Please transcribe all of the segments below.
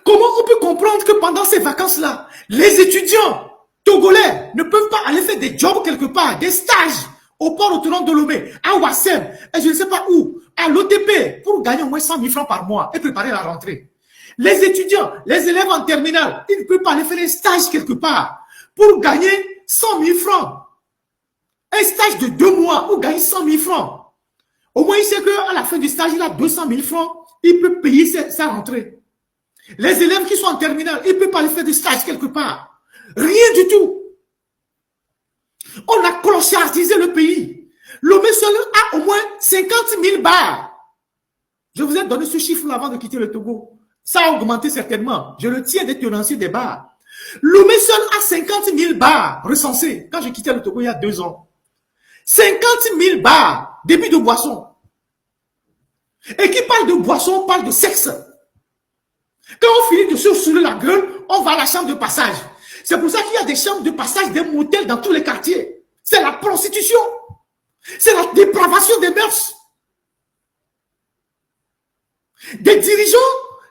Comment on peut comprendre que pendant ces vacances-là, les étudiants togolais ne peuvent pas aller faire des jobs quelque part, des stages au port autonome de Lomé, à Ouassem, et je ne sais pas où, à l'OTP, pour gagner au moins 100 000 francs par mois et préparer la rentrée. Les étudiants, les élèves en terminale, ils ne peuvent pas aller faire un stage quelque part pour gagner 100 000 francs. Un stage de 2 mois pour gagner 100 000 francs. Au moins, il sait qu'à la fin du stage, il a 200 000 francs, il peut payer sa rentrée. Les élèves qui sont en terminale, ils ne peuvent pas aller faire des stages quelque part. Rien du tout. On a clochardisé le pays. Lomé seul a au moins 50 000 bars. Je vous ai donné ce chiffre avant de quitter le Togo. Ça a augmenté certainement. Je le tiens des tenanciers des bars. Lomé seul a 50 000 bars recensés quand j'ai quitté le Togo il y a 2 ans. 50 000 bars, débit de boisson. Et qui parle de boisson, parle de sexe. Quand on finit de se saouler la gueule, on va à la chambre de passage. C'est pour ça qu'il y a des chambres de passage, des motels dans tous les quartiers. C'est la prostitution. C'est la dépravation des mœurs. Des dirigeants,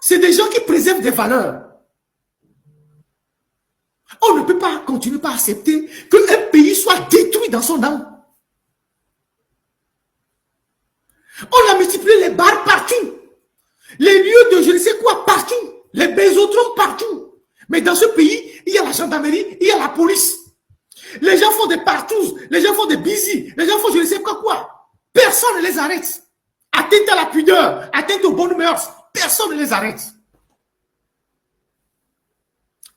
c'est des gens qui préservent des valeurs. On ne peut pas continuer à accepter qu'un pays soit détruit dans son âme. On a multiplié les bars partout. Les lieux de je ne sais quoi partout. Les baisotrons partout. Mais dans ce pays, il y a la gendarmerie, il y a la police. Les gens font des partous, les gens font des busy, les gens font je ne sais quoi. Personne ne les arrête. Atteinte à la pudeur, atteinte aux bonnes mœurs, personne ne les arrête.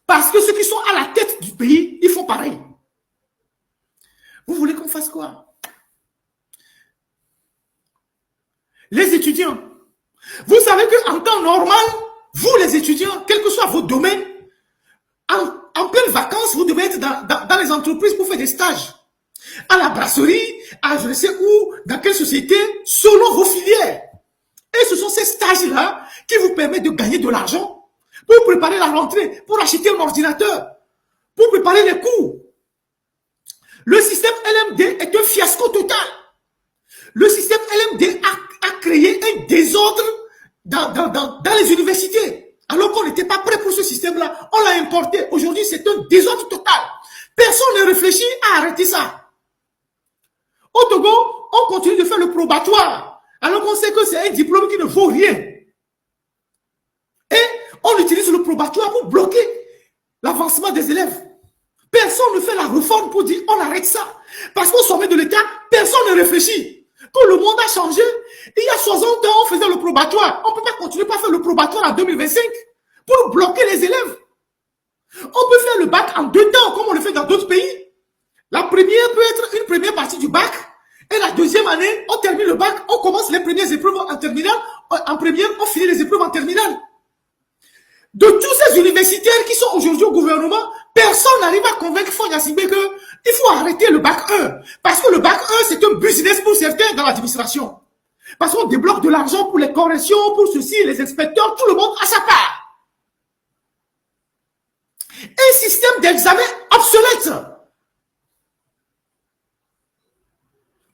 Parce que ceux qui sont à la tête du pays, ils font pareil. Vous voulez qu'on fasse quoi? Les étudiants. Vous savez qu'en temps normal, vous les étudiants, quel que soit votre domaine, en pleine vacances, vous devez être dans les entreprises pour faire des stages. À la brasserie, à je ne sais où, dans quelle société, selon vos filières. Et ce sont ces stages-là qui vous permettent de gagner de l'argent pour préparer la rentrée, pour acheter un ordinateur, pour préparer les cours. Le système LMD est un fiasco total. Le système LMD a créé un désordre dans les universités. Alors qu'on n'était pas prêt pour ce système-là, on l'a importé. Aujourd'hui, c'est un désordre total. Personne ne réfléchit à arrêter ça. Au Togo, on continue de faire le probatoire, alors qu'on sait que c'est un diplôme qui ne vaut rien. Et on utilise le probatoire pour bloquer l'avancement des élèves. Personne ne fait la réforme pour dire on arrête ça. Parce qu'au sommet de l'État, personne ne réfléchit. Que le monde a changé. Il y a 60 ans, on faisait le probatoire. On ne peut pas continuer à faire le probatoire en 2025 pour bloquer les élèves. On peut faire le bac en 2 temps, comme on le fait dans d'autres pays. La première peut être une première partie du bac. Et la deuxième année, on termine le bac, on commence les premières épreuves en terminale. En première, on finit les épreuves en terminale. De tous ces universitaires qui sont aujourd'hui au gouvernement, personne n'arrive à convaincre Fonya Sibé qu'il faut arrêter le bac 1. Parce que le bac 1, c'est un business pour certains dans l'administration. Parce qu'on débloque de l'argent pour les corrections, pour ceci, les inspecteurs, tout le monde à sa part. Un système d'examen obsolète.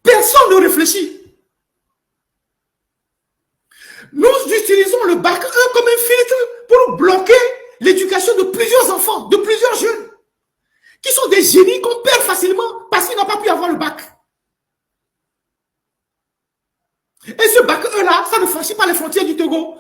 Personne ne réfléchit. Nous utilisons le bac 1 comme un filtre pour bloquer l'éducation de plusieurs enfants, de plusieurs jeunes, qui sont des génies qu'on perd facilement parce qu'ils n'ont pas pu avoir le bac. Et ce bac 1 là, ça ne franchit pas les frontières du Togo.